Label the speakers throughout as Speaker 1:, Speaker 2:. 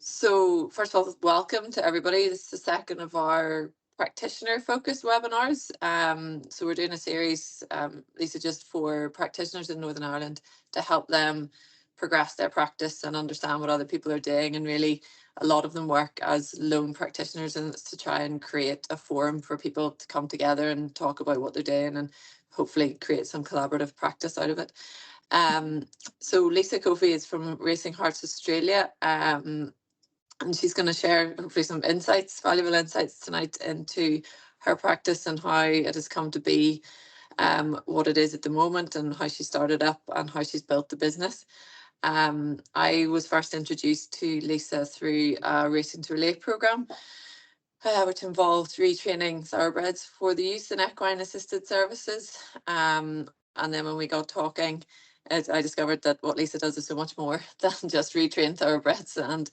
Speaker 1: So first of all, welcome to everybody. This is the second of our practitioner focused webinars. So we're doing a series, Lisa, just for practitioners in Northern Ireland to help them progress their practice and understand what other people are doing. And really, a lot of them work as lone practitioners, and it's to try and create a forum for people to come together and talk about what they're doing and hopefully create some collaborative practice out of it. So Lisa Coffey is from Racehorse Australia. And she's going to share hopefully some insights, valuable insights tonight into her practice and how it has come to be what it is at the moment, and how she started up and how she's built the business. I was first introduced to Lisa through a Racing to Relate programme, which involved retraining thoroughbreds for the use in equine assisted services. And then when we got talking, I discovered that what Lisa does is so much more than just retrain thoroughbreds. And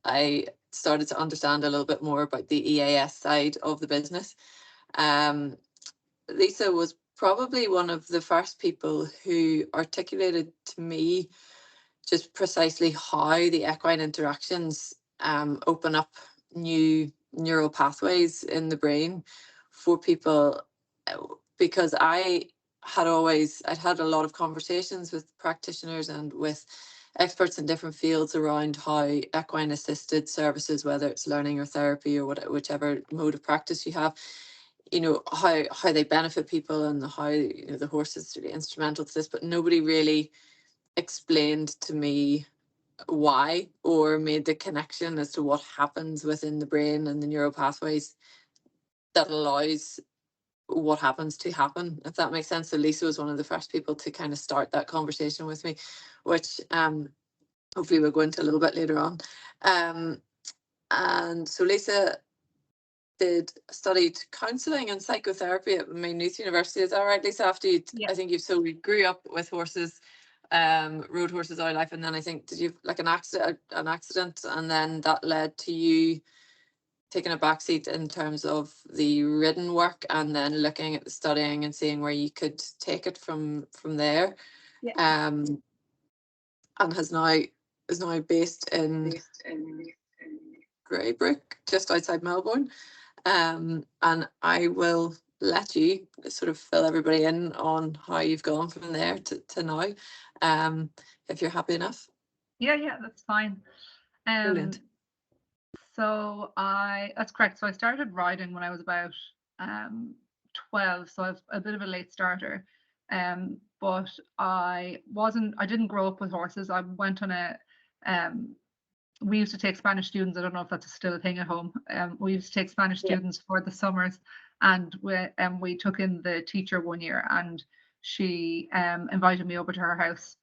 Speaker 1: I started to understand a little bit more about the EAS side of the business. Lisa was probably one of the first people who articulated to me just precisely how the equine interactions open up new neural pathways in the brain for people, because I'd had a lot of conversations with practitioners and with experts in different fields around how equine assisted services, whether it's learning or therapy or whichever mode of practice you have, how they benefit people and how the horse is really instrumental to this, but nobody really explained to me why or made the connection as to what happens within the brain and the neural pathways that allows what happens to happen, if that makes sense. So Lisa was one of the first people to kind of start that conversation with me, which hopefully we'll go into a little bit later on. And so Lisa studied counselling and psychotherapy at Maynooth University. Is that right, Lisa? After you,
Speaker 2: Yeah.
Speaker 1: I think you grew up with horses, rode horses all your life, and then I think did you like an accident, and then that led to you taking a backseat in terms of the written work, and then looking at the studying and seeing where you could take it from there.
Speaker 2: Yeah.
Speaker 1: And is now based in Greybrook, just outside Melbourne. And I will let you sort of fill everybody in on how you've gone from there to now, if you're happy enough.
Speaker 2: Yeah, that's fine.
Speaker 1: Brilliant.
Speaker 2: So that's correct. So I started riding when I was about 12, so I was a bit of a late starter. But I didn't grow up with horses. I went on we used to take Spanish students. I don't know if that's still a thing at home. We used to take Spanish students for the summers, and we took in the teacher one year, and she invited me over to her house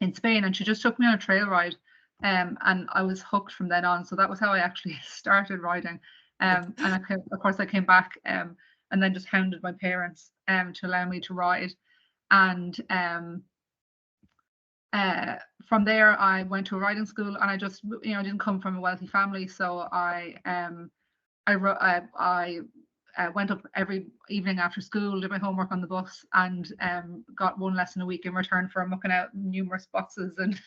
Speaker 2: in Spain, and she just took me on a trail ride. And I was hooked from then on. So that was how I actually started riding. And of course I came back and then just hounded my parents to allow me to ride. And from there I went to a riding school, and I just, I didn't come from a wealthy family, so I went up every evening after school, did my homework on the bus, and got one lesson a week in return for mucking out numerous boxes and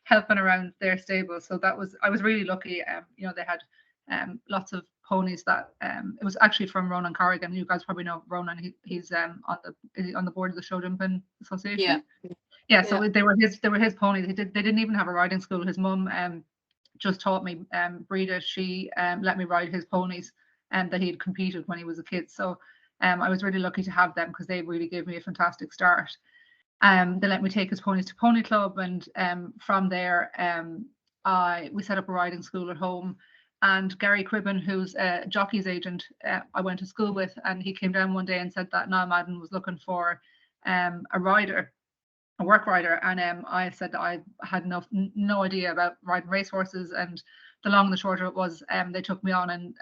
Speaker 2: helping around their stable. So I was really lucky. They had lots of ponies that it was actually from Ronan Corrigan. You guys probably know Ronan. He's on the board of the Show Jumping Association. Yeah. So they were his ponies. They didn't even have a riding school. His mum just taught me, Breda. She let me ride his ponies that he had competed when he was a kid. So I was really lucky to have them, because they really gave me a fantastic start. They let me take his ponies to Pony Club, and from there we set up a riding school at home. And Gary Cribben, who's a jockey's agent, I went to school with, and he came down one day and said that Niall Madden was looking for a work rider, and I said that I had no idea about riding racehorses, and the long and the short of it was they took me on, and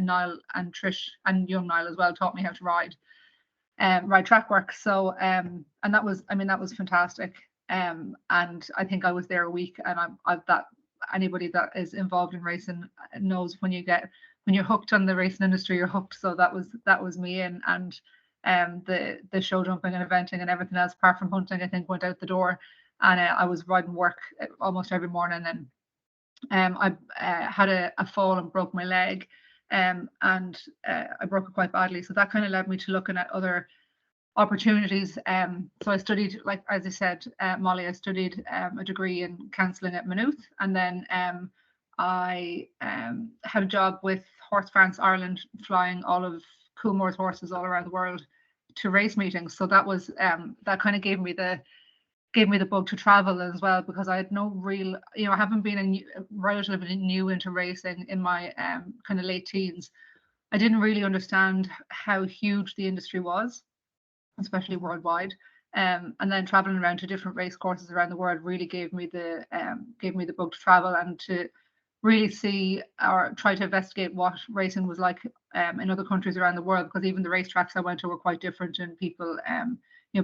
Speaker 2: Niall and Trish and young Niall as well taught me how to ride track work. So and that was fantastic. And I think I was there a week, and I've that anybody that is involved in racing knows when you're hooked on the racing industry, you're hooked. So that was me in, and the show jumping and eventing and everything else apart from hunting, I think, went out the door. And I was riding work almost every morning, and I had a fall and broke my leg, and I broke it quite badly. So that kind of led me to looking at other opportunities. So I studied, like as I said, Molly, I studied a degree in counselling at Maynooth, and then I had a job with Horse France Ireland, flying all of Coolmore's horses all around the world to race meetings. So that was that kind of gave me the bug to travel as well, because I had no real, I haven't been relatively new into racing in my kind of late teens. I didn't really understand how huge the industry was, especially worldwide. And then traveling around to different race courses around the world really gave me the bug to travel and to really see or try to investigate what racing was like in other countries around the world, because even the racetracks I went to were quite different, and people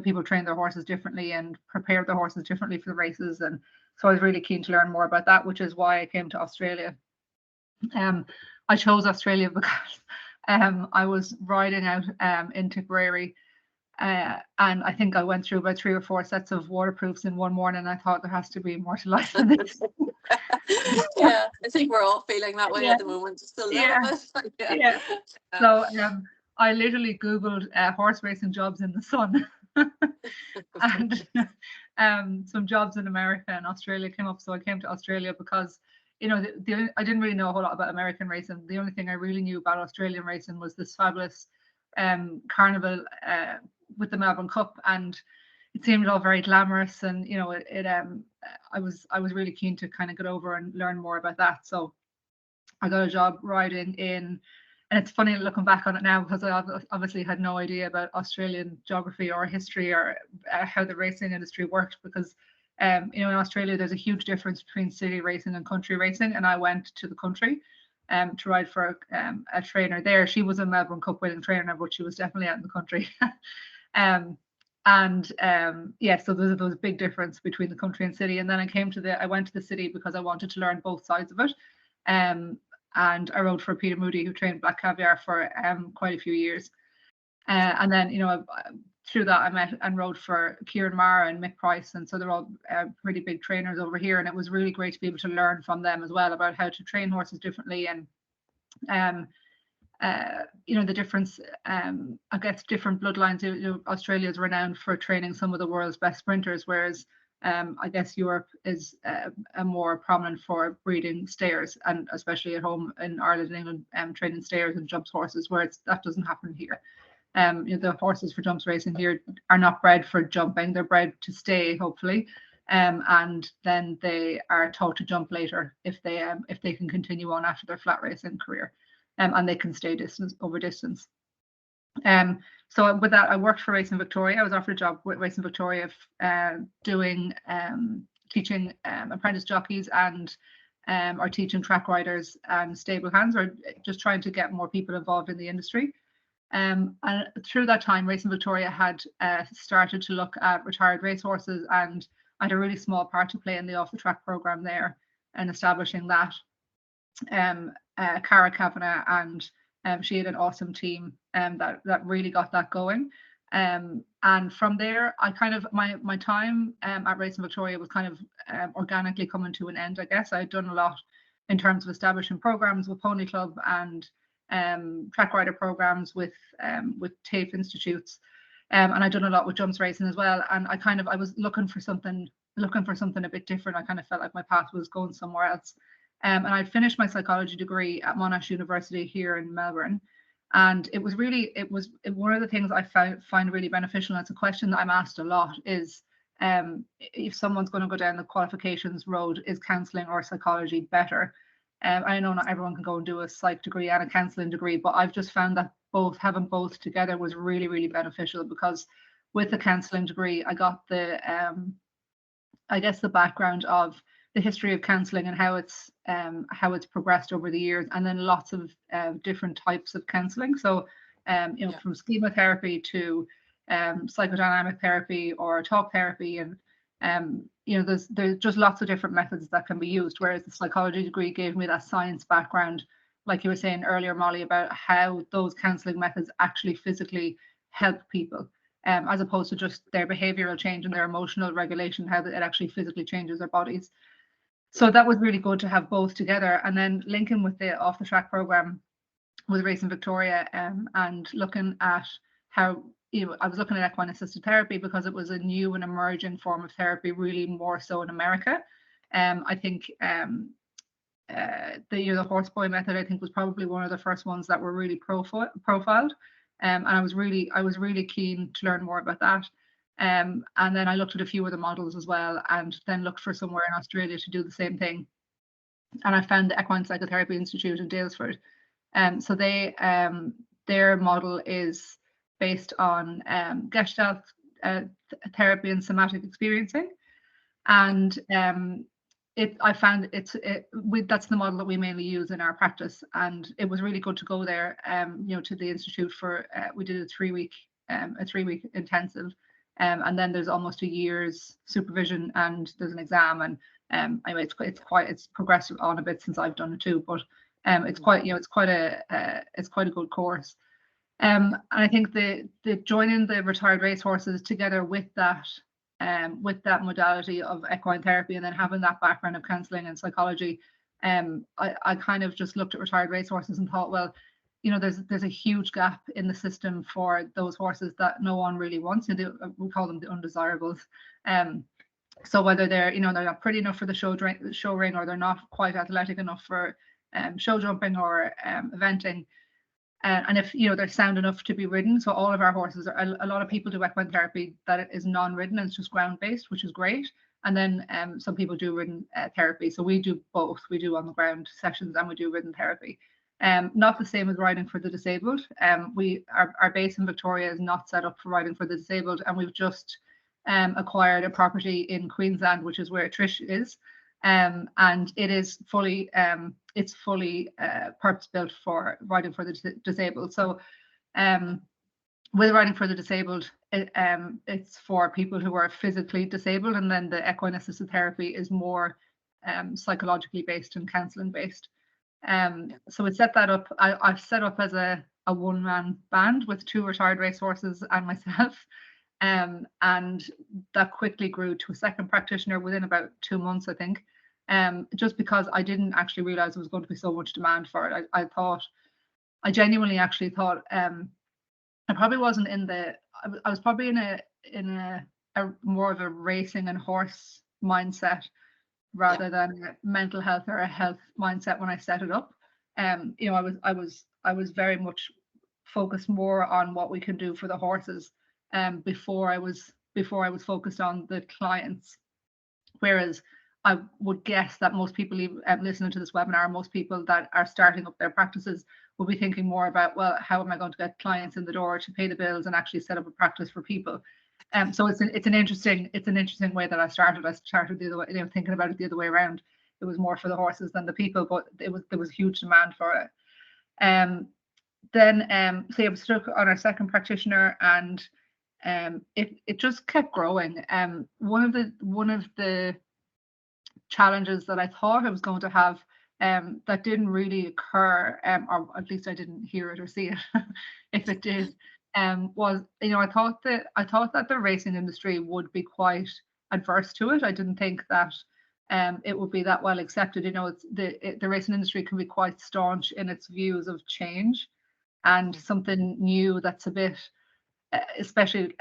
Speaker 2: people train their horses differently and prepare their horses differently for the races. And so I was really keen to learn more about that, which is why I came to Australia. I chose Australia because I was riding out in Tipperary, and I think I went through about 3 or 4 sets of waterproofs in one morning. I thought there has to be more to life than this.
Speaker 1: Yeah, I think we're all feeling that way
Speaker 2: Yeah,
Speaker 1: at the moment, just a little
Speaker 2: yeah,
Speaker 1: bit. Yeah.
Speaker 2: yeah. So I literally Googled horse racing jobs in the sun, and some jobs in America and Australia came up. So I came to Australia because I didn't really know a whole lot about American racing. The only thing I really knew about Australian racing was this fabulous carnival with the Melbourne Cup, and it seemed all very glamorous. And I was really keen to kind of get over and learn more about that. So I got a job riding in, and it's funny looking back on it now, because I obviously had no idea about Australian geography or history or how the racing industry worked, because in Australia there's a huge difference between city racing and country racing, and I went to the country to ride for a trainer there. She was a Melbourne Cup winning trainer, but she was definitely out in the country. um, yeah, so there's a big difference between the country and city. And then I went to the city because I wanted to learn both sides of it. And I rode for Peter Moody, who trained Black Caviar for quite a few years. And then, through that, I met and rode for Kieran Mara and Mick Price. And so they're all pretty big trainers over here. And it was really great to be able to learn from them as well about how to train horses differently. And, the difference, I guess, different bloodlines. Australia is renowned for training some of the world's best sprinters, whereas I guess Europe is a more prominent for breeding stayers, and especially at home in Ireland and England, training stayers and jumps horses, where that doesn't happen here. The horses for jumps racing here are not bred for jumping; they're bred to stay, hopefully, and then they are taught to jump later if they can continue on after their flat racing career, and they can stay over distance. So with that, I worked for Racing Victoria. I was offered a job with Racing Victoria, doing teaching apprentice jockeys and or teaching track riders and stable hands, or just trying to get more people involved in the industry. And through that time, Racing Victoria had started to look at retired racehorses, and I had a really small part to play in the off the track program there and establishing that. Cara Kavanagh, and she had an awesome team that really got that going. And from there, I kind of my time at Racing Victoria was kind of organically coming to an end. I guess I had done a lot in terms of establishing programs with Pony Club and track rider programs with TAFE institutes, and I'd done a lot with jumps racing as well. And I was looking for something a bit different. I kind of felt like my path was going somewhere else. And I'd finished my psychology degree at Monash University here in Melbourne. And it was one of the things I find really beneficial. And it's a question that I'm asked a lot is, if someone's going to go down the qualifications road, is counselling or psychology better? I know not everyone can go and do a psych degree and a counselling degree, but I've just found that having both together was really, really beneficial, because with the counselling degree, I got I guess the background of the history of counselling and how it's progressed over the years, and then lots of different types of counselling. So, from schema therapy to psychodynamic therapy or talk therapy, and there's just lots of different methods that can be used. Whereas the psychology degree gave me that science background, like you were saying earlier, Molly, about how those counselling methods actually physically help people. As opposed to just their behavioral change and their emotional regulation, how it actually physically changes their bodies. So that was really good to have both together, and then linking with the off the track program with Racing Victoria, and looking at how, I was looking at equine assisted therapy because it was a new and emerging form of therapy, really more so in America. I think the horse boy method, I think, was probably one of the first ones that were really profiled, and I was really keen to learn more about that. And then I looked at a few other models as well, and then looked for somewhere in Australia to do the same thing. And I found the Equine Psychotherapy Institute in Daylesford. So their model is based on Gestalt therapy and somatic experiencing, and I found that's the model that we mainly use in our practice, and it was really good to go there, to the institute for we did a 3-week intensive, and then there's almost a year's supervision, and there's an exam, and anyway, it's progressed on a bit since I've done it too, but it's quite a good course. And I think the joining the retired racehorses together with that modality of equine therapy, and then having that background of counselling and psychology, I kind of just looked at retired racehorses and thought, well, there's a huge gap in the system for those horses that no one really wants. We call them the undesirables. So whether they're not pretty enough for the show ring, or they're not quite athletic enough for show jumping or eventing, and if they're sound enough to be ridden. So all of our horses a lot of people do equine therapy that is non-ridden, and it's just ground based, which is great. And then some people do ridden therapy. So we do both. We do on the ground sessions, and we do ridden therapy. Not the same as riding for the disabled. Our base in Victoria is not set up for riding for the disabled, and we've just acquired a property in Queensland, which is where Trish is, and it is fully purpose built for riding for the disabled. So with riding for the disabled, it's for people who are physically disabled, and then the equine assisted therapy is more psychologically based and counselling based. So we set that up. I've set up as a one-man band with 2 retired racehorses and myself. And that quickly grew to a second practitioner within about 2 months, I think. Just because I didn't actually realize there was going to be so much demand for it. I genuinely actually thought I probably wasn't I was probably in a more of a racing and horse mindset rather than a mental health or a health mindset when I set it up. I was very much focused more on what we can do for the horses before I was focused on the clients. Whereas I would guess that most people listening to this webinar, most people that are starting up their practices will be thinking more about, well, how am I going to get clients in the door to pay the bills and actually set up a practice for people? So it's an interesting way that I started. I started the other way, thinking about it the other way around. It was more for the horses than the people, but there was huge demand for it. Then so yeah, we stuck on our second practitioner, and it just kept growing. One of the challenges that I thought I was going to have that didn't really occur, or at least I didn't hear it or see it if it did, was I thought that the racing industry would be quite adverse to it. I didn't think that it would be that well accepted. It's the racing industry can be quite staunch in its views of change and something new that's a bit, especially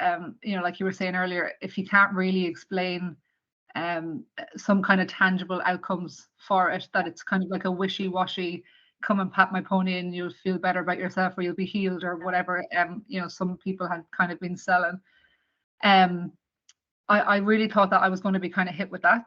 Speaker 2: like you were saying earlier, if you can't really explain some kind of tangible outcomes for it, that it's kind of like a wishy-washy, come and pat my pony and you'll feel better about yourself, or you'll be healed, or whatever some people had kind of been selling. I really thought that I was going to be kind of hit with that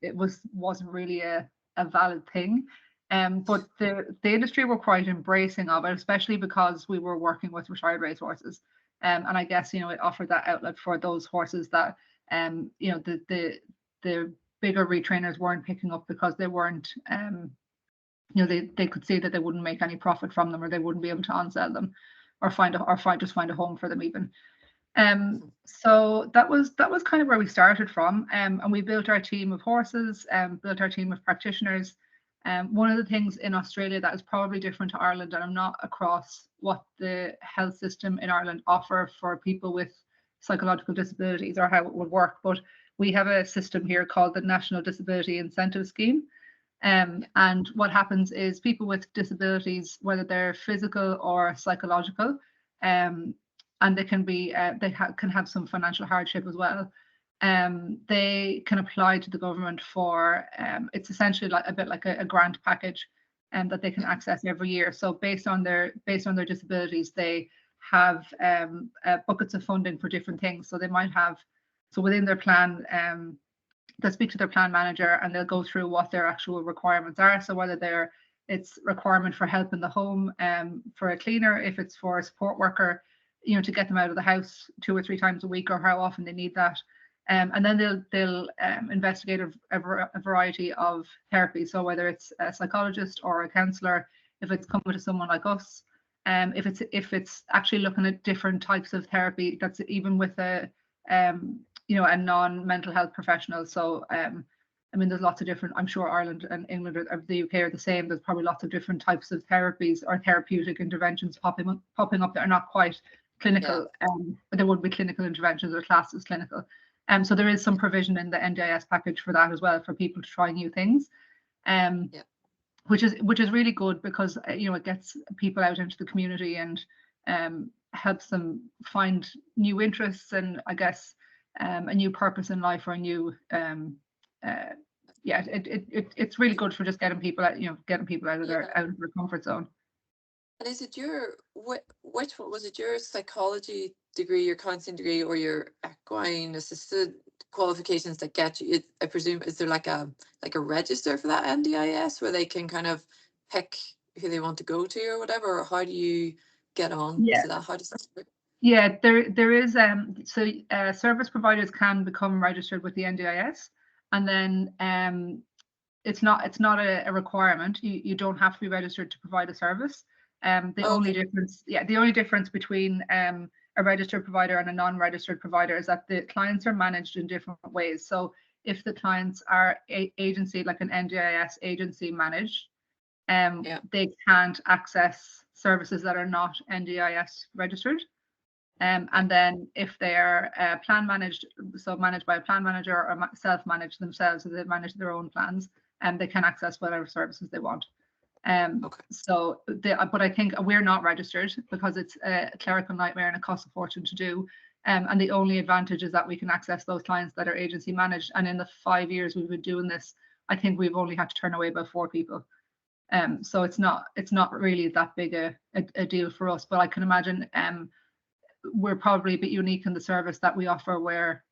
Speaker 2: it wasn't really a valid thing. But the industry were quite embracing of it, especially because we were working with retired racehorses. And I guess it offered that outlet for those horses that the bigger retrainers weren't picking up, because they weren't they could see that they wouldn't make any profit from them, or they wouldn't be able to onsell them, or find a home for them even. So that was kind of where we started from, and we built our team of horses, built our team of practitioners. One of the things in Australia that is probably different to Ireland, and I'm not across what the health system in Ireland offer for people with psychological disabilities or how it would work, but we have a system here called the National Disability Incentive Scheme. And what happens is people with disabilities, whether they're physical or psychological, and they can be can have some financial hardship as well. They can apply to the government for it's essentially like a bit like a grant package, that they can access every year. So based on their disabilities, they have buckets of funding for different things. So they might have, so within their plan, they'll speak to their plan manager and they'll go through what their actual requirements are. So whether it's requirement for help in the home, for a cleaner, if it's for a support worker, to get them out of the house 2 or 3 times a week, or how often they need that. And then they'll investigate a variety of therapies. So whether it's a psychologist or a counsellor, if it's coming to someone like us, if it's actually looking at different types of therapy, that's even with a a non-mental health professional. So I mean, there's lots of different, I'm sure Ireland and England or the UK are the same. There's probably lots of different types of therapies or therapeutic interventions popping up that are not quite clinical. But there would be clinical interventions or classed as clinical. So there is some provision in the NDIS package for that as well, for people to try new things. Which is really good, because it gets people out into the community and helps them find new interests, and I guess a new purpose in life, or a new it's really good for just getting people out, out of their comfort zone.
Speaker 1: And is it which one was it, your psychology degree, your counselling degree, or your equine assisted qualifications that get you? I presume, is there like a register for that NDIS where they can kind of pick who they want to go to or whatever, or how do you get on to that? How does that work?
Speaker 2: Yeah, there is service providers can become registered with the NDIS, and then it's not a requirement. You don't have to be registered to provide a service. The only difference between a registered provider and a non-registered provider is that the clients are managed in different ways. So if the clients are agency, like an NDIS agency managed, they can't access services that are not NDIS registered. And then if they're plan managed, so managed by a plan manager, or self-managed themselves, so they manage their own plans, and they can access whatever services they want. So, but I think we're not registered because it's a clerical nightmare and it costs a fortune to do. And the only advantage is that we can access those clients that are agency managed. And in the 5 years we've been doing this, I think we've only had to turn away about 4 people. So it's not really that big a deal for us. But I can imagine we're probably a bit unique in the service that we offer, where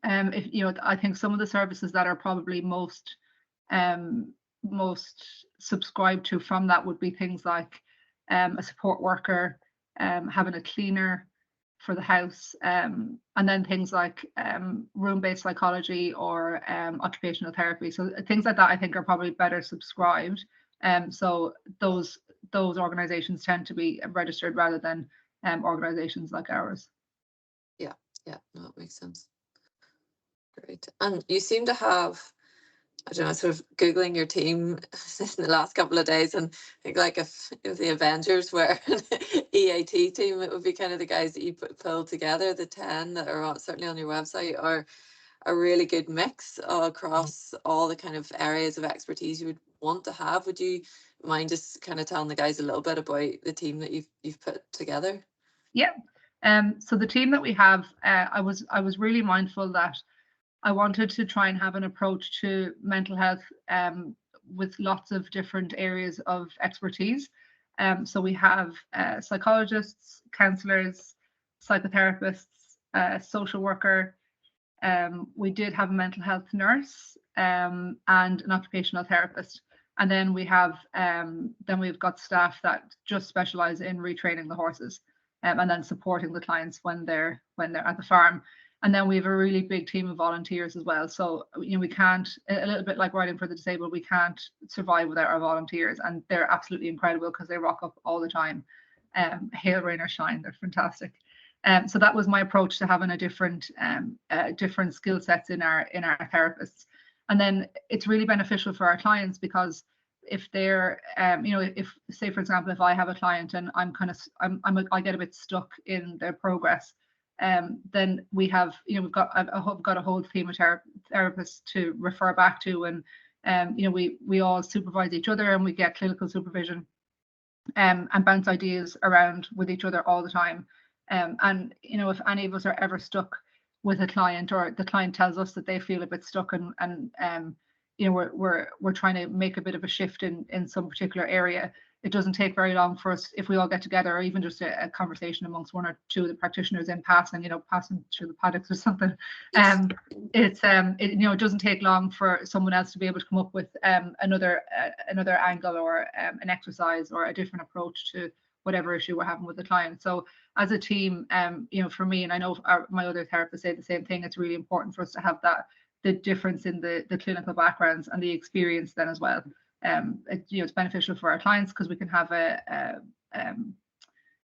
Speaker 2: if I think some of the services that are probably most subscribed to from that would be things like a support worker, having a cleaner for the house, and then things like room-based psychology or occupational therapy. So things like that I think are probably better subscribed. So those organizations tend to be registered rather than organizations like ours.
Speaker 1: Yeah, no, it makes sense. Great. And you seem to have, I don't know, sort of Googling your team in the last couple of days, and I think like if the Avengers were an EAT team, it would be kind of the guys that you pulled together. The 10 that are certainly on your website are a really good mix across all the kind of areas of expertise you would want to have. Would you mind just kind of telling the guys a little bit about the team that you've put together?
Speaker 2: Yeah. So the team that we have, I was really mindful that I wanted to try and have an approach to mental health with lots of different areas of expertise. So we have psychologists, counsellors, psychotherapists, social worker. We did have a mental health nurse and an occupational therapist. And then we've got staff that just specialise in retraining the horses, and then supporting the clients when they're at the farm. And then we have a really big team of volunteers as well. So we can't, a little bit like Riding for the Disabled, we can't survive without our volunteers, and they're absolutely incredible because they rock up all the time. Hail, rain or shine, they're fantastic. So that was my approach to having a different skill sets in our therapists. And then it's really beneficial for our clients, because if they're if, say for example, if I have a client and I get a bit stuck in their progress, then we have, we've got a whole team of therapists to refer back to, and we all supervise each other, and we get clinical supervision, and bounce ideas around with each other all the time. And if any of us are ever stuck with a client, or the client tells us that they feel a bit stuck, and we're trying to make a bit of a shift in some particular area, it doesn't take very long for us, if we all get together, or even just a conversation amongst one or two of the practitioners in passing, passing through the paddocks or something. It doesn't take long for someone else to be able to come up with another angle, or an exercise, or a different approach to whatever issue we're having with the client. So as a team, for me, and I know my other therapists say the same thing, it's really important for us to have the difference in the clinical backgrounds and the experience then as well. It's beneficial for our clients, because we can have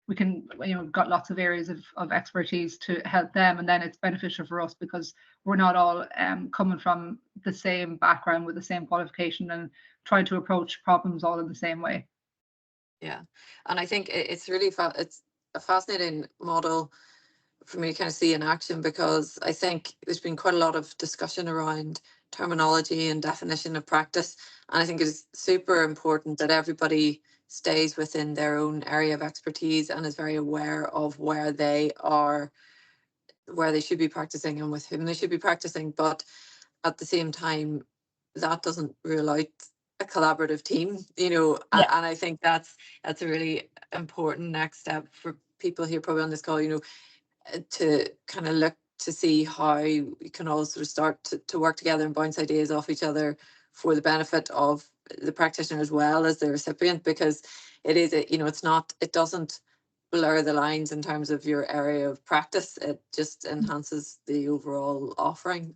Speaker 2: we've got lots of areas of expertise to help them, and then it's beneficial for us because we're not all coming from the same background with the same qualification and trying to approach problems all in the same way.
Speaker 1: Yeah, and I think it's really it's a fascinating model for me to kind of see in action, because I think there's been quite a lot of discussion around terminology and definition of practice, and I think it's super important that everybody stays within their own area of expertise and is very aware of where they should be practicing and with whom they should be practicing. But at the same time, that doesn't rule out a collaborative team,
Speaker 2: Yeah.
Speaker 1: and I think that's a really important next step for people here probably on this call, to kind of look to see how we can all sort of start to work together and bounce ideas off each other for the benefit of the practitioner as well as the recipient, because it doesn't blur the lines in terms of your area of practice. It just enhances the overall offering,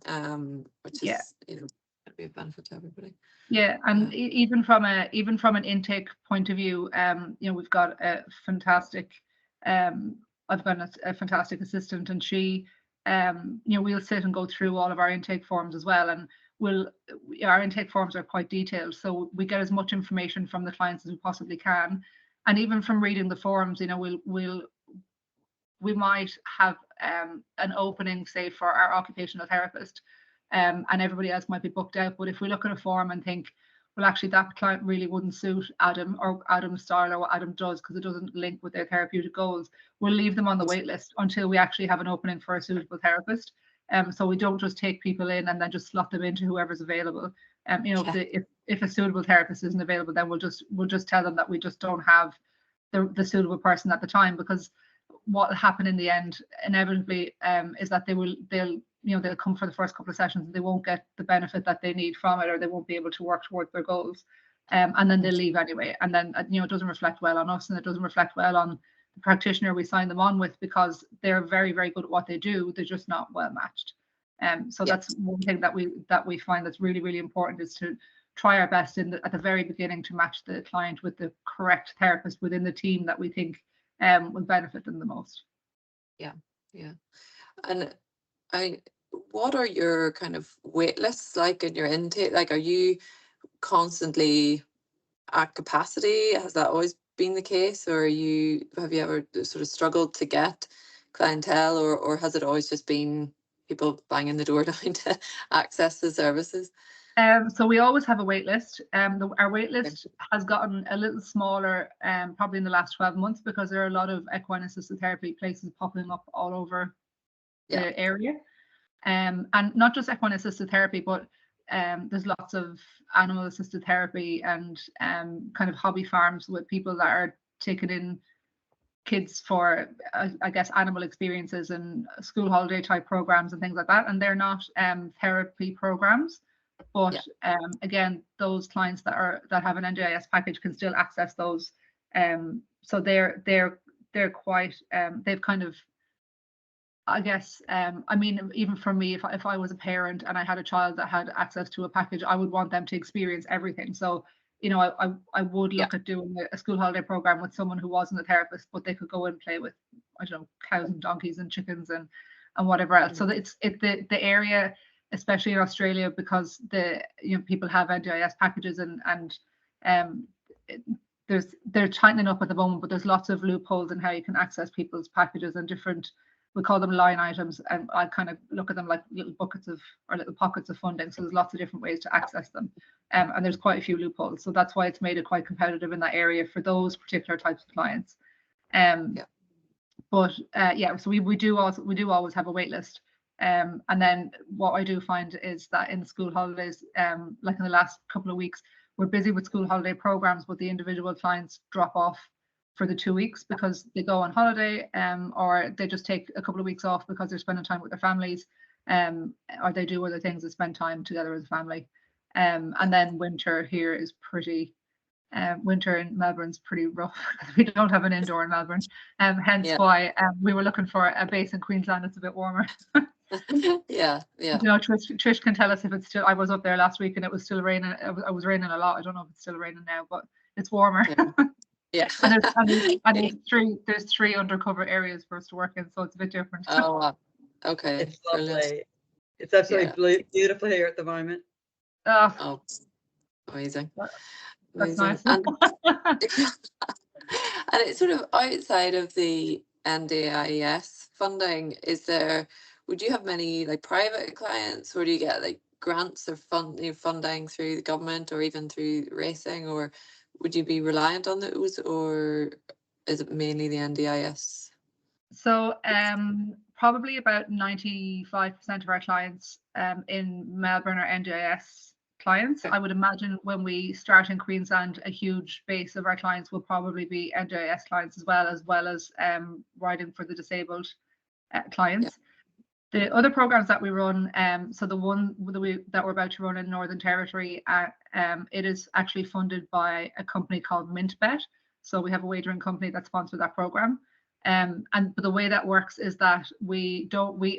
Speaker 1: which is going to be a benefit to everybody.
Speaker 2: Yeah, and even from an intake point of view, we've got a fantastic I've got a fantastic assistant, and she we'll sit and go through all of our intake forms as well, and our intake forms are quite detailed, so we get as much information from the clients as we possibly can. And even from reading the forms, we might have an opening, say, for our occupational therapist, and everybody else might be booked out. But if we look at a form and think, well, actually that client really wouldn't suit Adam, or Adam's style, or what Adam does, because it doesn't link with their therapeutic goals, we'll leave them on the wait list until we actually have an opening for a suitable therapist. So we don't just take people in and then just slot them into whoever's available. If a suitable therapist isn't available, then we'll just tell them that we just don't have the suitable person at the time, because what will happen in the end inevitably is that they'll come for the first couple of sessions and they won't get the benefit that they need from it, or they won't be able to work towards their goals, and then they'll leave anyway, and then it doesn't reflect well on us, and it doesn't reflect well on the practitioner we sign them on with, because they're very, very good at what they do, they're just not well matched. So that's one thing that we find that's really, really important, is to try our best at the very beginning to match the client with the correct therapist within the team that we think will benefit them the most.
Speaker 1: Yeah. And what are your kind of wait lists like in your intake? Like, are you constantly at capacity? Has that always been the case, or have you ever sort of struggled to get clientele, or has it always just been people banging the door down to access the services?
Speaker 2: So we always have a wait list. Our wait list has gotten a little smaller, probably in the last 12 months, because there are a lot of equine assisted therapy places popping up all over the area. And not just equine assisted therapy, but there's lots of animal assisted therapy, and kind of hobby farms with people that are taking in kids for I guess animal experiences and school holiday type programs and things like that, and they're not therapy programs, but again, those clients that have an NDIS package can still access those, so they're quite they've kind of, I guess, I mean, even for me, if I was a parent and I had a child that had access to a package, I would want them to experience everything. So, I would look at doing a school holiday program with someone who wasn't a therapist, but they could go and play with, I don't know, cows and donkeys and chickens and whatever else. So it's the area, especially in Australia, because people have NDIS packages, and they're tightening up at the moment, but there's lots of loopholes in how you can access people's packages and different we call them line items, and I kind of look at them like little pockets of funding. So there's lots of different ways to access them, and there's quite a few loopholes. So that's why it's made it quite competitive in that area for those particular types of clients. But yeah, so we do always have a wait list. And then what I do find is that in the school holidays, like in the last couple of weeks, we're busy with school holiday programs, but the individual clients drop off for the 2 weeks because they go on holiday, or they just take a couple of weeks off because they're spending time with their families, or they do other things to spend time together as a family. And then winter here is pretty. Winter in Melbourne's pretty rough. We don't have an indoor in Melbourne, hence why we were looking for a base in Queensland that's a bit warmer.
Speaker 1: Yeah.
Speaker 2: You know, Trish can tell us if it's still. I was up there last week and it was still raining. It was raining a lot. I don't know if it's still raining now, but it's warmer.
Speaker 1: Yeah.
Speaker 2: and there's three undercover areas for us to work in, so it's a bit different.
Speaker 1: Oh, wow. Okay.
Speaker 3: It's lovely. Brilliant. It's absolutely beautiful here at the moment.
Speaker 1: Oh, amazing.
Speaker 2: That's nice.
Speaker 1: And it's sort of outside of the NDIS funding, would you have many like private clients, or do you get like grants or funding through the government or even through racing, or would you be reliant on those, or is it mainly the NDIS?
Speaker 2: So probably about 95% of our clients in Melbourne are NDIS clients. I would imagine when we start in Queensland, a huge base of our clients will probably be NDIS clients as well as riding for the disabled clients. The other programs that we run, so the one that we're about to run in Northern Territory, it is actually funded by a company called MintBet. So we have a wagering company that sponsored that program. But the way that works is that we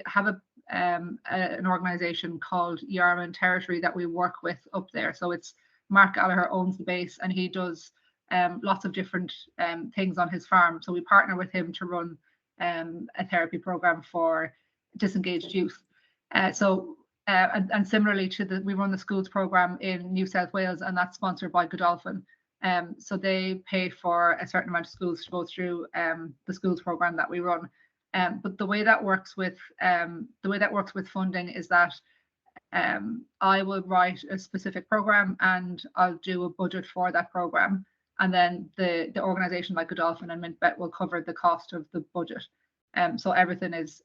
Speaker 2: have an organization called Yarman Territory that we work with up there. So it's Mark Gallagher owns the base, and he does lots of different things on his farm. So we partner with him to run a therapy program for disengaged youth. And similarly to we run the schools program in New South Wales, and that's sponsored by Godolphin. So they pay for a certain amount of schools to go through the schools program that we run. But the way that works with funding is that I will write a specific program and I'll do a budget for that program, and then the organization like Godolphin and MintBet will cover the cost of the budget. So everything is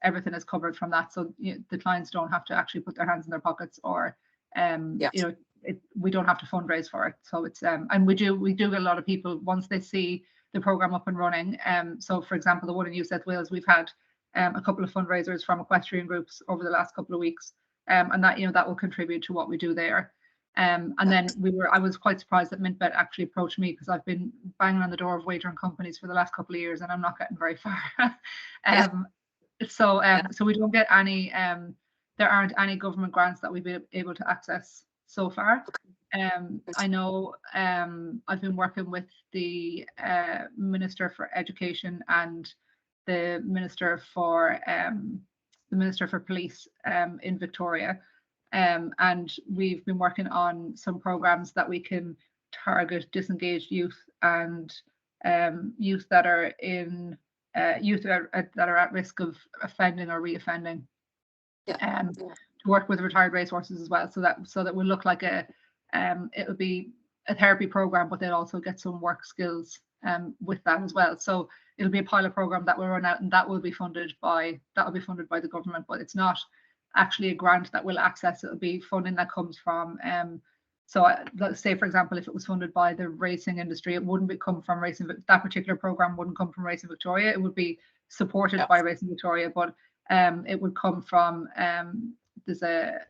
Speaker 2: covered from that. So the clients don't have to actually put their hands in their pockets, or we don't have to fundraise for it. So it's and we do get a lot of people once they see the program up and running. So for example, the one in New South Wales, we've had a couple of fundraisers from equestrian groups over the last couple of weeks, and that will contribute to what we do there. And then I was quite surprised that MintBet actually approached me, because I've been banging on the door of wagering companies for the last couple of years and I'm not getting very far. So we don't get any, there aren't any government grants that we've been able to access so far. I know I've been working with the Minister for Education and the Minister for Police in Victoria. And we've been working on some programs that we can target disengaged youth and youth that are at risk of offending or reoffending. To work with retired racehorses as well, so that will look like it would be a therapy program, but they'll also get some work skills with that as well. So it'll be a pilot program that will run out, and that will be funded by the government, but it's not actually a grant that will access. It'll be funding that comes from so let's say, for example, if it was funded by the racing industry, it wouldn't come from racing. That particular program wouldn't come from Racing Victoria. It would be supported by Racing Victoria, but it would come from there's a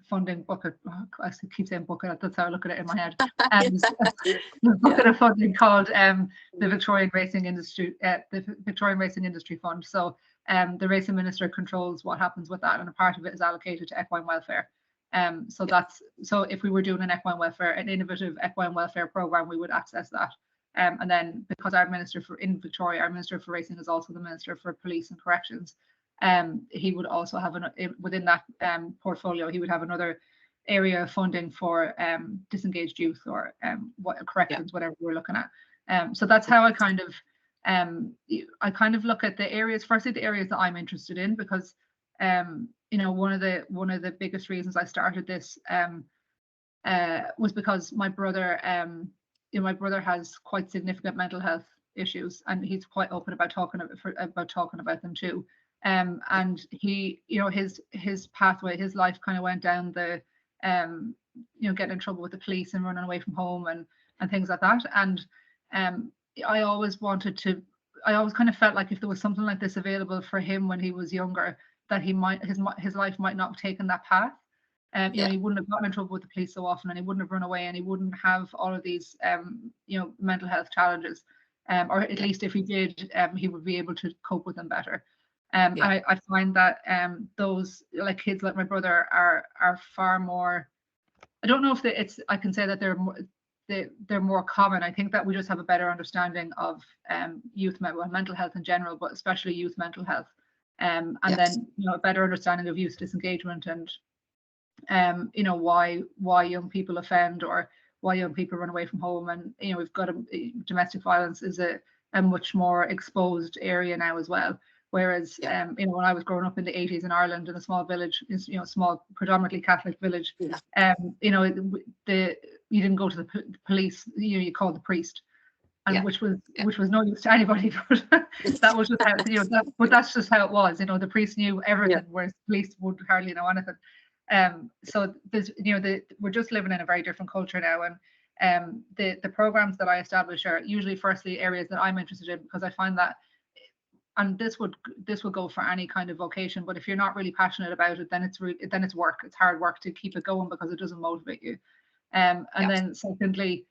Speaker 2: funding bucket. I keep saying bucket. That's how I look at it in my head. There's a bucket of funding called the Victorian Racing Industry Fund. So the racing minister controls what happens with that, and a part of it is allocated to equine welfare. So if we were doing an innovative equine welfare program, we would access that. And then because our minister in Victoria, our minister for racing is also the minister for police and corrections, he would also have within that portfolio, he would have another area of funding for disengaged youth or corrections, whatever we're looking at. So that's how I kind of I kind of look at the areas, firstly, the areas that I'm interested in, because you know, one of the biggest reasons I started this was because my brother, you know, my brother has quite significant mental health issues, and he's quite open about talking about them too. And he, you know, his pathway, his life kind of went down the, you know, getting in trouble with the police and running away from home and things like that. And I always kind of felt like if there was something like this available for him when he was younger, that his life might not have taken that path. You know, he wouldn't have gotten in trouble with the police so often, and he wouldn't have run away, and he wouldn't have all of these, you know, mental health challenges. Or at least if he did, he would be able to cope with them better. And I find that those, like, kids like my brother are far more. I don't know if I can say that they're more common. I think that we just have a better understanding of youth mental health in general, but especially youth mental health. And then, you know, a better understanding of youth disengagement and you know, why young people offend or why young people run away from home. And, you know, we've got domestic violence is a much more exposed area now as well. Whereas, you know, when I was growing up in the 80s in Ireland in a small village, you know, small predominantly Catholic village, you know, you didn't go to the police, you know, you called the priest. And which was no use to anybody, but that was just how, you know, but that's just how it was. You know, the priest knew everything, whereas the police would hardly know anything. So there's, you know, we're just living in a very different culture now, and the programs that I establish are usually firstly areas that I'm interested in, because I find that, and this would go for any kind of vocation, but if you're not really passionate about it, then it's work. It's hard work to keep it going because it doesn't motivate you. And then secondly,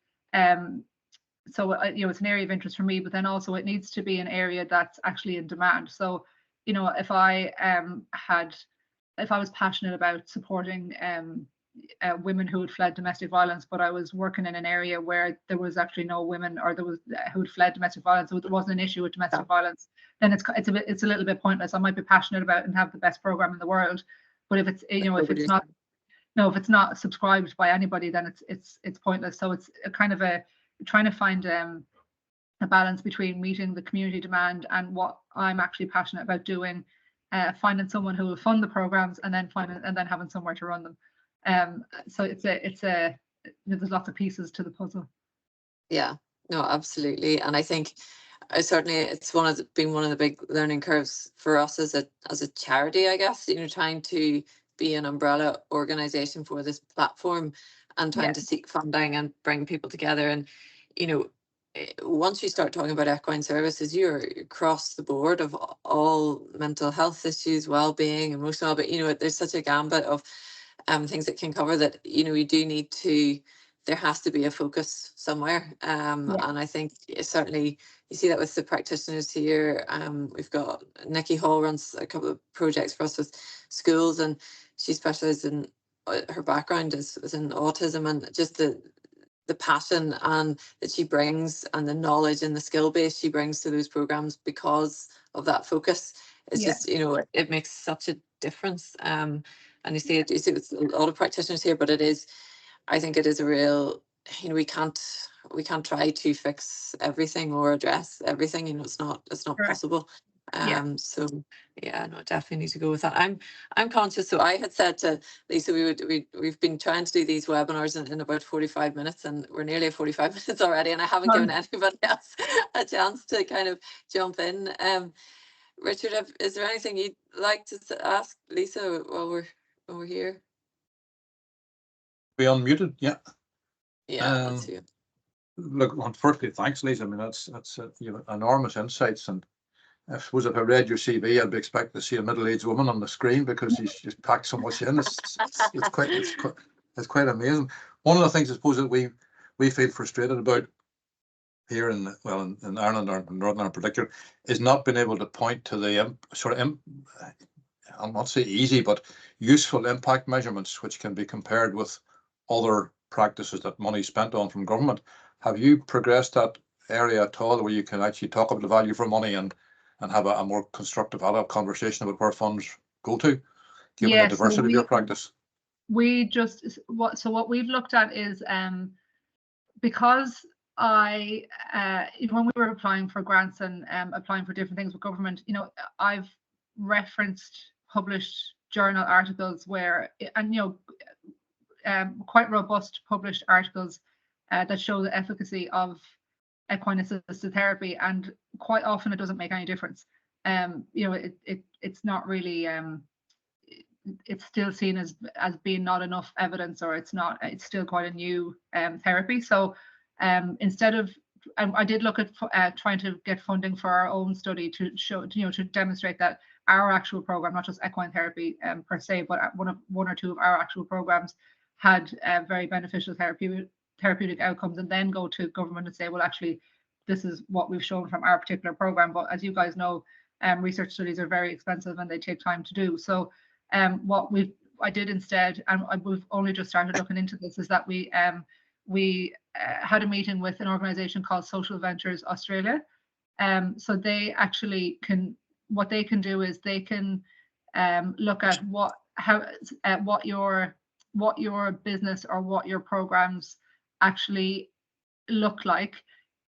Speaker 2: so you know, it's an area of interest for me, but then also it needs to be an area that's actually in demand. So, you know, if I was passionate about supporting women who had fled domestic violence, but I was working in an area where there was actually no women, or there was who had fled domestic violence, so there wasn't an issue with domestic violence, then it's a little bit pointless. I might be passionate about and have the best program in the world, but if it's, you know, if it's not subscribed by anybody, then it's pointless. So it's a kind of trying to find a balance between meeting the community demand and what I'm actually passionate about doing. Finding someone who will fund the programs, and then having somewhere to run them. So there's lots of pieces to the puzzle.
Speaker 1: Yeah, no, absolutely. And I think certainly it's been one of the big learning curves for us as a charity, I guess, you know, trying to be an umbrella organization for this platform and trying to seek funding and bring people together. And, you know, once you start talking about equine services, you're across the board of all mental health issues, well-being, emotional, but, you know, there's such a gambit of things that can cover that, you know, we do need to, there has to be a focus somewhere. And I think certainly you see that with the practitioners here. We've got Nikki Hall runs a couple of projects for us with schools, and she specializes in, her background is in autism, and just the passion and that she brings, and the knowledge and the skill base she brings to those programs because of that focus. It's just, you know, it makes such a difference. And you see it with a lot of practitioners here, but I think it is a real, you know, we can't try to fix everything or address everything. You know, it's not possible. So yeah, no, definitely need to go with that. I'm conscious. So I had said to Lisa, we've been trying to do these webinars in about 45 minutes, and we're nearly at 45 minutes already, and I haven't given anybody else a chance to kind of jump in. Richard, is there anything you'd like to ask Lisa while we're here?
Speaker 4: Be unmuted, yeah.
Speaker 1: That's you.
Speaker 4: Look, firstly, thanks, Lisa. I mean, that's you know, enormous insights, and I suppose if I read your CV, I'd be expecting to see a middle-aged woman on the screen, because she's just packed so much in. It's quite amazing. One of the things I suppose that we feel frustrated about here in Ireland, or in Northern Ireland in particular, is not being able to point to the I'll not say easy, but useful impact measurements which can be compared with other practices that money spent on from government. Have you progressed that area at all, where you can actually talk about the value for money and have a more constructive adult conversation about where funds go to, given the diversity of your practice?
Speaker 2: What we've looked at is because when we were applying for grants and applying for different things with government, I've referenced published journal articles where, and quite robust published articles that show the efficacy of equine assisted therapy, and quite often it doesn't make any difference. It's not really. It's still seen as being not enough evidence, or it's still quite a new therapy. So instead of, I did look at trying to get funding for our own study to show, to demonstrate that our actual program, not just equine therapy per se, but one or two of our actual programs had very beneficial therapeutic outcomes, and then go to government and say, well, actually, this is what we've shown from our particular program. But as you guys know, research studies are very expensive and they take time to do. So what I did instead, and we've only just started looking into this, is that we had a meeting with an organisation called Social Ventures Australia. So they actually what they can do is they can look at what your business or what your programs actually look like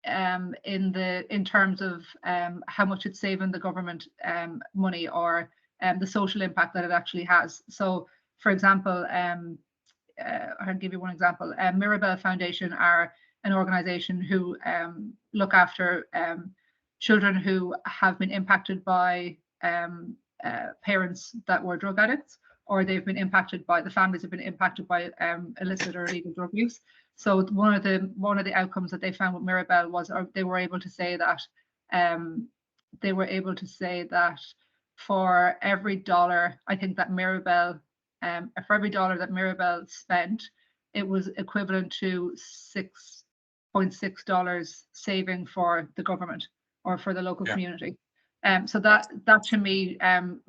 Speaker 2: in terms of how much it's saving the government money, or the social impact that it actually has. So, for example, I'll give you one example. Mirabel Foundation are an organisation who look after children who have been impacted by parents that were drug addicts, or they've been impacted by, the families have been impacted by illicit or illegal drug use. So one of the outcomes that they found with Mirabel was, they were able to say that for every dollar, I think that Mirabel, for every dollar that Mirabel spent, it was equivalent to $6.6 saving for the government or for the local community. So that to me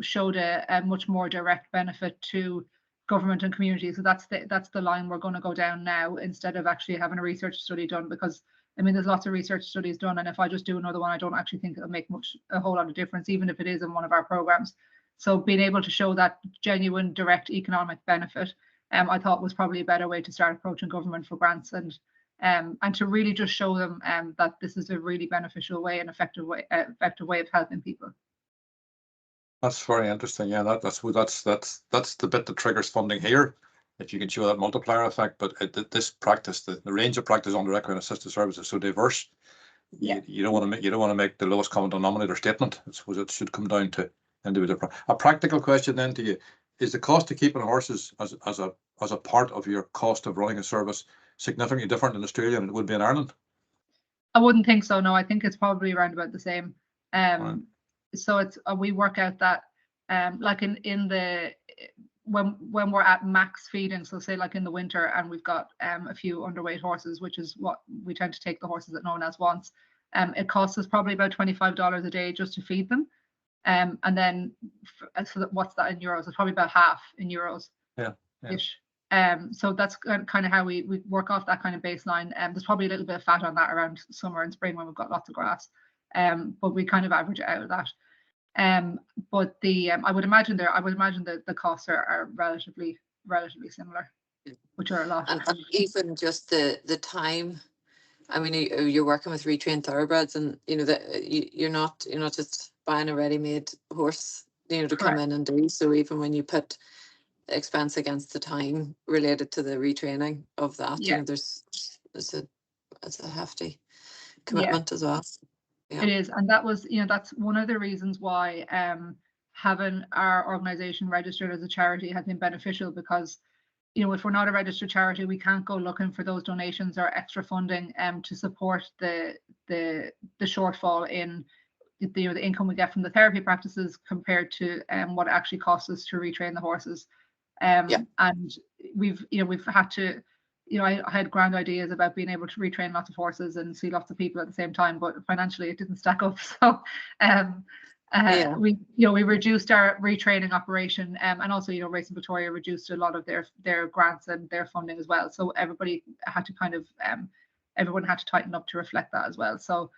Speaker 2: showed a much more direct benefit to government and community. So that's the line we're going to go down now, instead of actually having a research study done, because I mean, there's lots of research studies done, and if I just do another one, I don't actually think it'll make a whole lot of difference, even if it is in one of our programs. So being able to show that genuine direct economic benefit, I thought was probably a better way to start approaching government for grants, and to really just show them that this is a really beneficial way and effective way of helping people.
Speaker 4: That's very interesting. Yeah, that's the bit that triggers funding here, if you can show that multiplier effect. But this practice, the range of practice under equine assisted service is so diverse. Yeah. You don't want to make the lowest common denominator statement. I suppose it should come down to individual. A practical question then to you: is the cost of keeping horses as a part of your cost of running a service significantly different in Australia than it would be in Ireland?
Speaker 2: I wouldn't think so. No, I think it's probably around about the same. Right. So it's we work out that like in the when we're at max feeding, so say like in the winter, and we've got a few underweight horses, which is what we tend to take the horses that no one else wants. It costs us probably about $25 a day just to feed them. And then so what's that in euros? It's probably about half in euros. Yeah. Ish. So that's kind of how we work off that kind of baseline. There's probably a little bit of fat on that around summer and spring when we've got lots of grass. But we kind of average it out of that. But I would imagine that the costs are relatively similar, which are a lot.
Speaker 1: And even just the time. I mean, you're working with retrained thoroughbreds, and that you're not just buying a ready-made horse, to come in and do. So even when you put expense against the time related to the retraining of that, it's a hefty commitment as well.
Speaker 2: Yeah. It is, and that was that's one of the reasons why having our organization registered as a charity has been beneficial, because if we're not a registered charity, we can't go looking for those donations or extra funding to support the shortfall in the income we get from the therapy practices compared to what it actually costs us to retrain the horses. And we've had to, I had grand ideas about being able to retrain lots of horses and see lots of people at the same time, but financially it didn't stack up. So we reduced our retraining operation, and also Racing Victoria reduced a lot of their grants and their funding as well. So everybody had to everyone had to tighten up to reflect that as well. So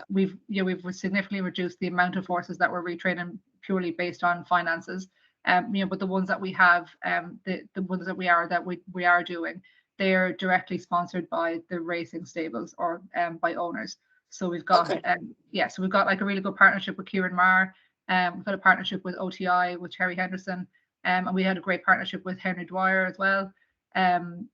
Speaker 2: we've significantly reduced the amount of horses that we're retraining purely based on finances. But the ones that we have, the ones that we are doing, they're directly sponsored by the racing stables or by owners. So we've got so we've got like a really good partnership with Kieran Marr. We've got a partnership with OTI with Terry Henderson, and we had a great partnership with Henry Dwyer as well. And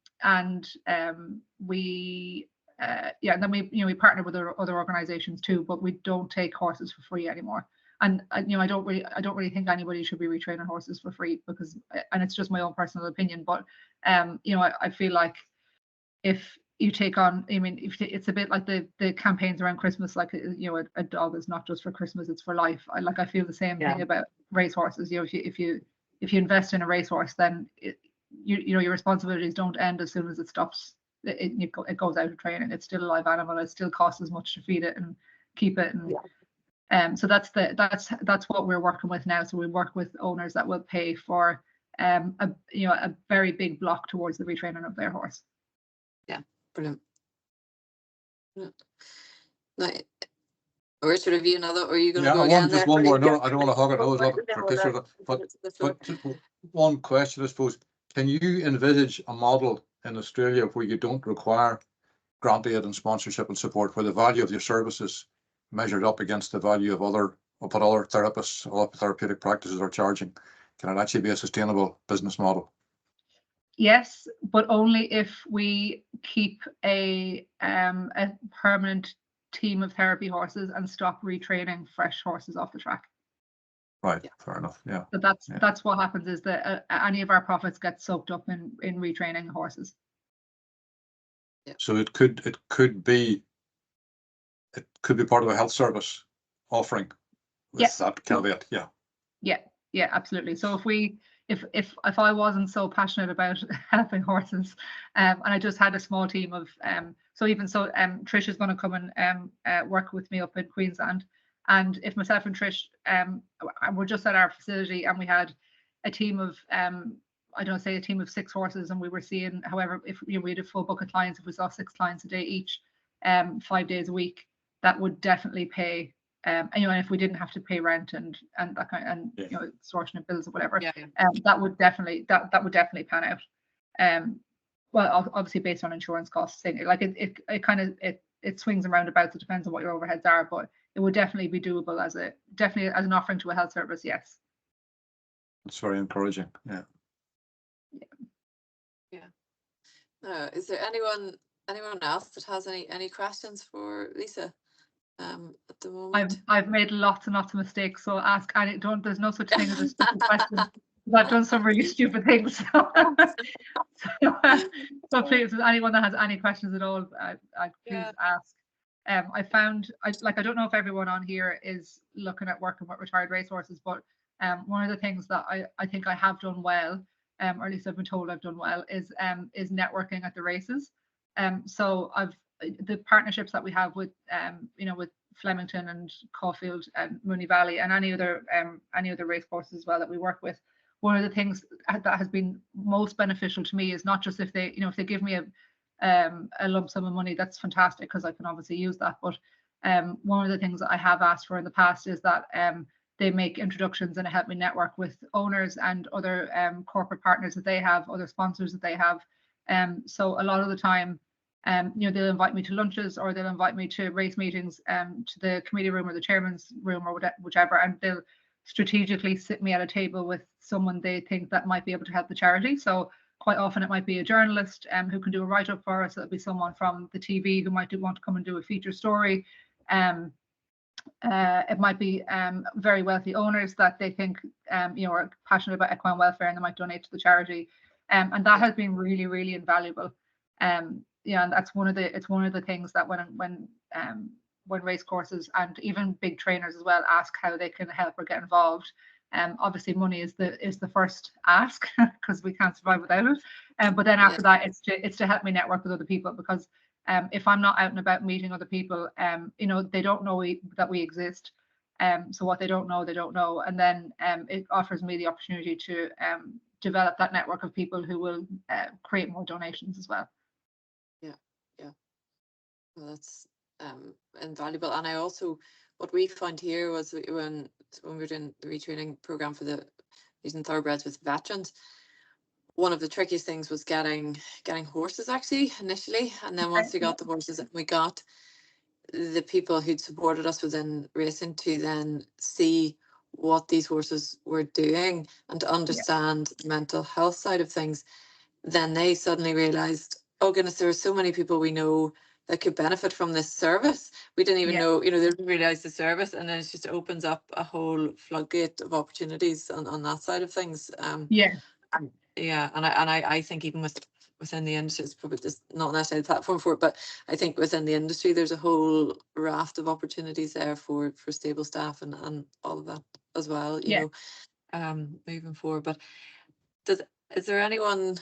Speaker 2: we and then we partner with other organizations too, but we don't take horses for free anymore. And I don't really think anybody should be retraining horses for free, because, and it's just my own personal opinion, but I feel like if you take on, I mean, if it's a bit like the campaigns around Christmas, like a dog is not just for Christmas, it's for life. I feel the same thing about racehorses. If you invest in a racehorse, then your responsibilities don't end as soon as it stops. It goes out of training. It's still a live animal. It still costs as much to feed it and keep it. And so that's what we're working with now. So we work with owners that will pay for a very big block towards the retraining of their horse.
Speaker 1: Yeah, brilliant. Now, Richard, have you another, or are you going to go again?
Speaker 4: Just one more. No, I don't want to hog it. I was a lot of practitioners, but just one question, I suppose. Can you envisage a model in Australia where you don't require grant aid and sponsorship and support, where the value of your services measured up against the value of what other therapists or therapeutic practices are charging? Can it actually be a sustainable business model?
Speaker 2: Yes, but only if we keep a permanent team of therapy horses and stop retraining fresh horses off the track.
Speaker 4: Right, fair enough. Yeah.
Speaker 2: So that's what happens, is that any of our profits get soaked up in retraining horses.
Speaker 4: Yeah. So it could be part of a health service offering with that caveat.
Speaker 2: Yeah, absolutely. So if I wasn't so passionate about helping horses, and I just had a small team of Trish is going to come and work with me up in Queensland, and if myself and Trish we're just at our facility and we had a team of a team of 6 horses, and we were seeing, however, if we had a full book of clients, if we saw 6 clients a day each, 5 days a week, that would definitely pay. And if we didn't have to pay rent and that kind of, extortionate bills or whatever, that would definitely pan out. Well, obviously based on insurance costs, like it swings and roundabouts. It depends on what your overheads are, but it would definitely be doable as an offering to a health service. Yes.
Speaker 4: That's very encouraging. Yeah.
Speaker 1: Is there anyone else that has any questions for Lisa? At the moment,
Speaker 2: I've made lots and lots of mistakes, so ask any. There's no such thing as a stupid question. I've done some really stupid things. So please, anyone that has any questions at all, please ask. I don't know if everyone on here is looking at working with retired racehorses, but one of the things that I think I have done well, or at least I've been told I've done well, is networking at the races. So the partnerships that we have with with Flemington and Caulfield and Mooney Valley and any other race courses as well that we work with, one of the things that has been most beneficial to me is not just if they give me a lump sum of money, that's fantastic, because I can obviously use that, but one of the things that I have asked for in the past is that they make introductions and help me network with owners and other corporate partners that they have, other sponsors that they have. So a lot of the time, they'll invite me to lunches, or they'll invite me to race meetings, to the committee room or the chairman's room or whichever, and they'll strategically sit me at a table with someone they think that might be able to help the charity. So quite often it might be a journalist who can do a write-up for us. It'll be someone from the TV who might want to come and do a feature story. It might be very wealthy owners that they think are passionate about equine welfare, and they might donate to the charity. And that has been really, really invaluable. And that's one of the things that when race courses and even big trainers as well ask how they can help or get involved. Obviously money is the first ask, because we can't survive without it. But then after that, it's to help me network with other people, because if I'm not out and about meeting other people, they don't know that we exist. So what they don't know, and then it offers me the opportunity to develop that network of people who will create more donations as well.
Speaker 1: Well, that's invaluable. And I also, what we found here was when we were doing the retraining program for using thoroughbreds with veterans, one of the trickiest things was getting horses actually initially, and then once we got the horses, we got the people who'd supported us within racing to then see what these horses were doing and to understand the mental health side of things. Then they suddenly realized, oh goodness, there are so many people we know that could benefit from this service. We didn't even know, they didn't realize the service, and then it just opens up a whole floodgate of opportunities on that side of things. And I think even within the industry, it's probably just not necessarily the platform for it, but I think within the industry there's a whole raft of opportunities there for stable staff and all of that as well, you know, moving forward. But is there anyone,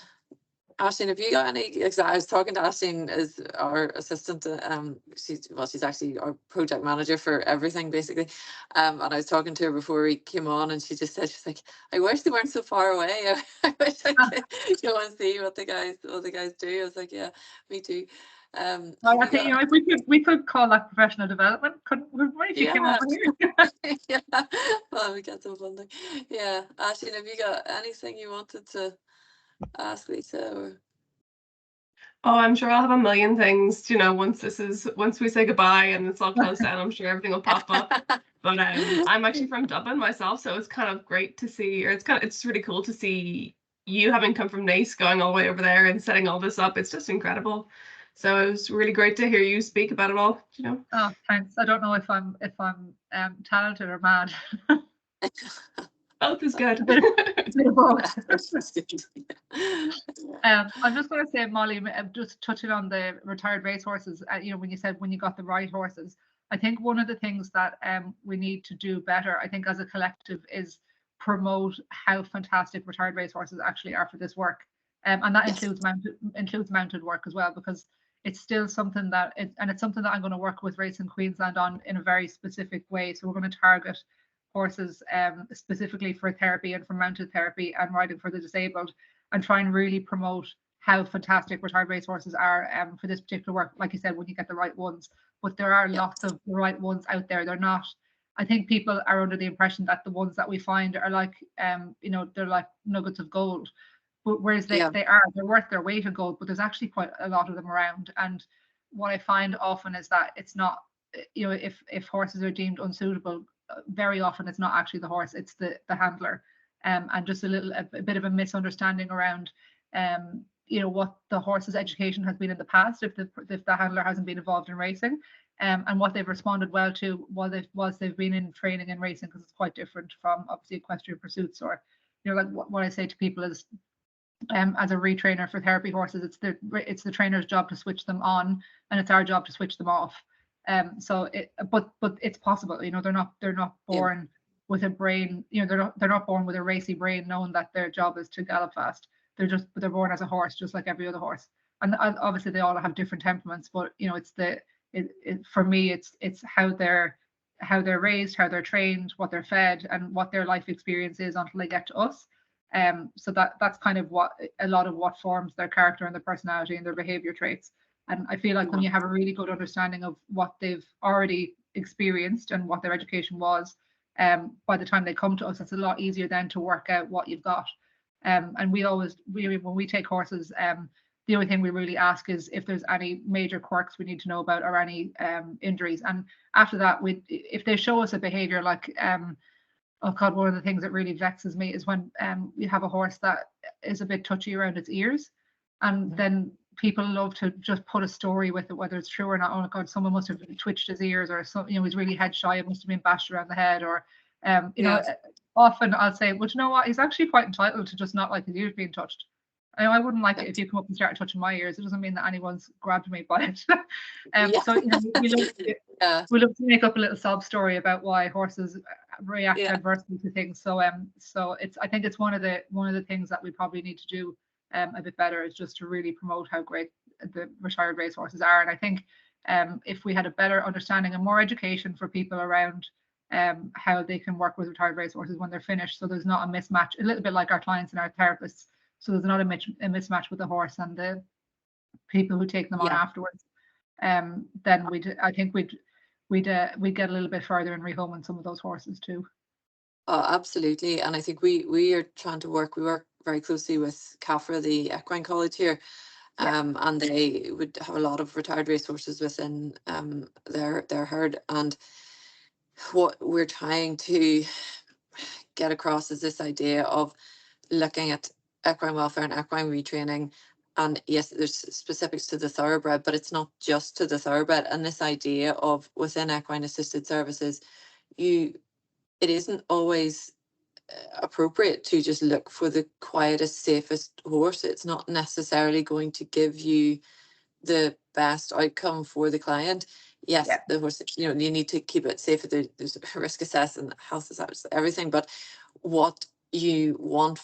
Speaker 1: Aisling, have you got any? I was talking to Aisling as our assistant. She's actually our project manager for everything basically. And I was talking to her before we came on, and she just said, she's like, I wish they weren't so far away. I wish I could go and see what the guys do. I was like, yeah, me too.
Speaker 2: Well, I think, you know, if we could call that professional development, couldn't we? If you came over here.
Speaker 1: Yeah, well, we get some funding. Yeah, Aisling, have you got anything you wanted to ask Lisa? Or?
Speaker 5: Oh, I'm sure I'll have a million things, you know, once we say goodbye and it's all closed down, I'm sure everything will pop up. But I'm actually from Dublin myself, so it's kind of great to see, or it's really cool to see you having come from Nice, going all the way over there and setting all this up. It's just incredible. So it was really great to hear you speak about it all, you know.
Speaker 2: Oh, thanks. I don't know if I'm talented or mad.
Speaker 5: Both is good.
Speaker 2: I'm just going to say, Molly, just touching on the retired racehorses, you know, when you said when you got the right horses, I think one of the things that we need to do better, I think as a collective, is promote how fantastic retired racehorses actually are for this work. And that includes mounted work as well, because it's still something that it's something that I'm going to work with Racing Queensland on in a very specific way. So we're going to target horses specifically for therapy and for mounted therapy and riding for the disabled, and try and really promote how fantastic retired racehorses are for this particular work, like you said, when you get the right ones. But there are lots of the right ones out there. They're not, I think people are under the impression that the ones that we find are like, you know, they're like nuggets of gold. But whereas they're worth their weight in gold, but there's actually quite a lot of them around. And what I find often is that it's not, you know, if horses are deemed unsuitable, very often it's not actually the horse, it's the handler. And just a bit of a misunderstanding around you know, what the horse's education has been in the past, if the handler hasn't been involved in racing, and what they've responded well to was they've been in training and racing, because it's quite different from obviously equestrian pursuits. Or, you know, like what I say to people is, as a retrainer for therapy horses, it's the trainer's job to switch them on, and it's our job to switch them off. But it's possible, you know, they're not born with a brain, you know, they're not born with a racy brain knowing that their job is to gallop fast. They're born as a horse, just like every other horse. And obviously they all have different temperaments, but you know, it's for me, it's how they're raised, how they're trained, what they're fed, and what their life experience is until they get to us. So that's kind of what a lot of what forms their character and their personality and their behavior traits. And I feel like when you have a really good understanding of what they've already experienced and what their education was, by the time they come to us, it's a lot easier then to work out what you've got. And when we take horses, the only thing we really ask is if there's any major quirks we need to know about, or any injuries. And after that, if they show us a behavior like, oh God, one of the things that really vexes me is when we have a horse that is a bit touchy around its ears, and then people love to just put a story with it, whether it's true or not. Oh God, someone must have twitched his ears, or something, you know, he's really head shy, it must have been bashed around the head, or you know, often I'll say, well, you know what, he's actually quite entitled to just not like his ears being touched. I wouldn't like it if you come up and start touching my ears. It doesn't mean that anyone's grabbed me by it. So you know, we love to make up a little sob story about why horses react adversely to things. So I think it's one of the things that we probably need to do a bit better, is just to really promote how great the retired racehorses are. And I think if we had a better understanding and more education for people around how they can work with retired racehorses when they're finished, so there's not a mismatch, a little bit like our clients and our therapists. So there's not a mismatch with the horse and the people who take them on afterwards. Then I think we'd get a little bit further in rehoming some of those horses too.
Speaker 1: Oh, absolutely. And I think we are trying to work. We work very closely with CAFRA, the equine college here. And they would have a lot of retired racehorses within their herd. And what we're trying to get across is this idea of looking at equine welfare and equine retraining. And yes, there's specifics to the thoroughbred, but it's not just to the thoroughbred. And this idea of within equine assisted services, it isn't always appropriate to just look for the quietest, safest horse. It's not necessarily going to give you the best outcome for the client. Yes,
Speaker 2: Yeah.
Speaker 1: the horse, you need to keep it safe. There's a risk assessment, health assessment, everything. But what you want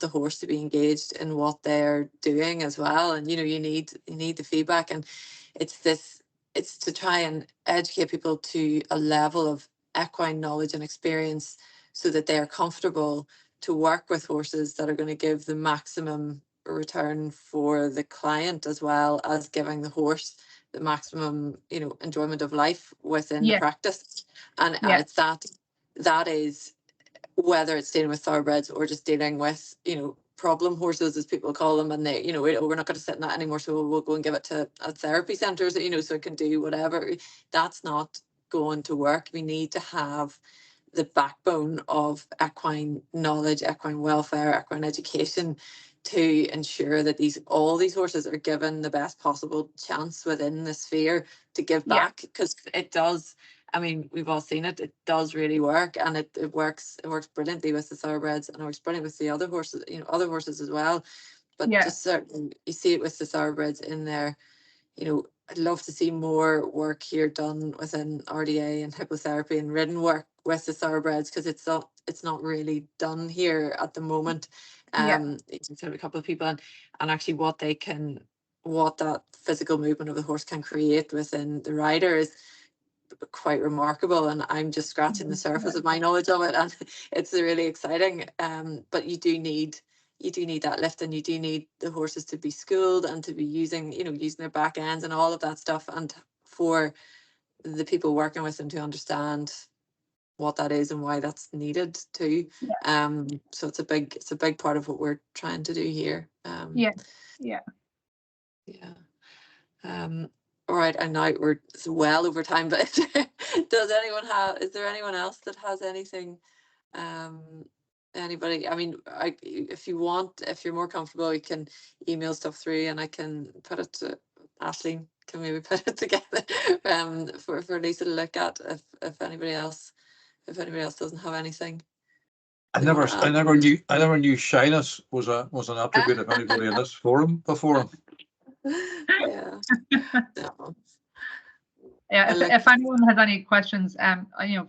Speaker 1: the horse to be engaged in what they're doing as well. And you need the feedback. And it's to try and educate people to a level of equine knowledge and experience so that they are comfortable to work with horses that are going to give the maximum return for the client, as well as giving the horse the maximum enjoyment of life within the practice. And it's that is whether it's dealing with thoroughbreds or just dealing with problem horses, as people call them, and they we're not going to sit in that anymore, so we'll go and give it to a therapy centre, so so it can do whatever. That's not going to work. We need to have the backbone of equine knowledge, equine welfare, equine education to ensure that all these horses are given the best possible chance within the sphere to give back, because it does. I mean, we've all seen it. It does really work, and it works brilliantly with the thoroughbreds, and it works brilliant with the other horses, other horses as well. But just certainly you see it with the thoroughbreds in there. I'd love to see more work here done within RDA and hippotherapy and ridden work with the thoroughbreds, because it's not really done here at the moment. It's a couple of people, and actually what that physical movement of the horse can create within the rider is quite remarkable, and I'm just scratching the surface of my knowledge of it, and it's really exciting. But you do need that lift, and you do need the horses to be schooled and to be using their back ends and all of that stuff, and for the people working with them to understand what that is and why that's needed too. So it's a big part of what we're trying to do here. All right, and now it's well over time, but is there anyone else that has anything? Anybody? I mean, if you're more comfortable, you can email stuff through, and I can put it to Ashley. Can maybe put it together for Lisa to look at if anybody else doesn't have anything.
Speaker 4: I never knew shyness was an attribute of anybody in this forum before.
Speaker 1: Yeah.
Speaker 2: If anyone has any questions,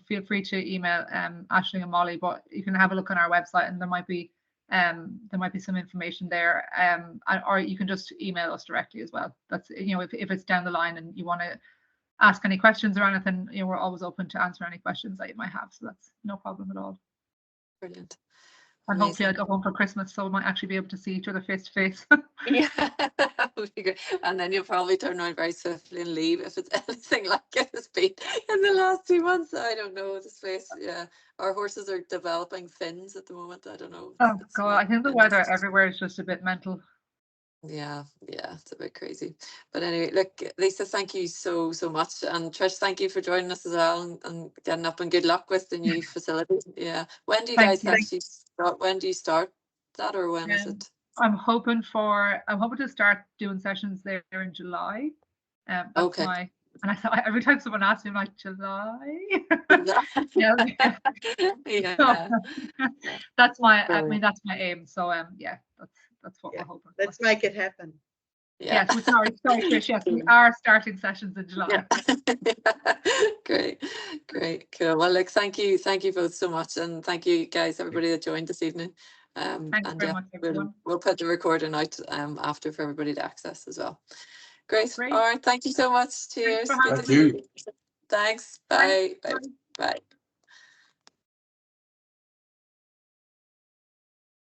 Speaker 2: feel free to email Ashley and Molly, but you can have a look on our website, and there might be some information there, or you can just email us directly as well. That's if it's down the line and you want to ask any questions or anything, we're always open to answer any questions that you might have, so that's no problem at all.
Speaker 1: Brilliant.
Speaker 2: And hopefully I'll go home for Christmas, so we might actually be able to see each other face to face.
Speaker 1: Yeah, that would be great. And then you'll probably turn around very swiftly and leave if it's anything like it has been in the last 2 months. I don't know, this place. Yeah, our horses are developing fins at the moment. I don't know.
Speaker 2: Oh God, I think the weather everywhere is just a bit mental.
Speaker 1: Yeah, it's a bit crazy. But anyway, look, Lisa, thank you so much, and Trish, thank you for joining us as well, and getting up, and good luck with the new facility. Yeah, when do you guys actually start? When do you start that, or when is it?
Speaker 2: I'm hoping to start doing sessions there in July. That's okay. And I thought every time someone asks me, I'm like, July. Yeah. That's my aim. So that's what we're hoping.
Speaker 3: Let's make it happen.
Speaker 2: Yes, sorry, Trish. Yes, we are starting sessions in July.
Speaker 1: Great, cool. Well, look, thank you both so much, and thank you guys, everybody that joined this evening.
Speaker 2: Thanks very much, everyone.
Speaker 1: We'll put the recording out after for everybody to access as well. Great. All right, thank you so much. Cheers.
Speaker 4: Thank you.
Speaker 1: Thanks. Bye. Bye.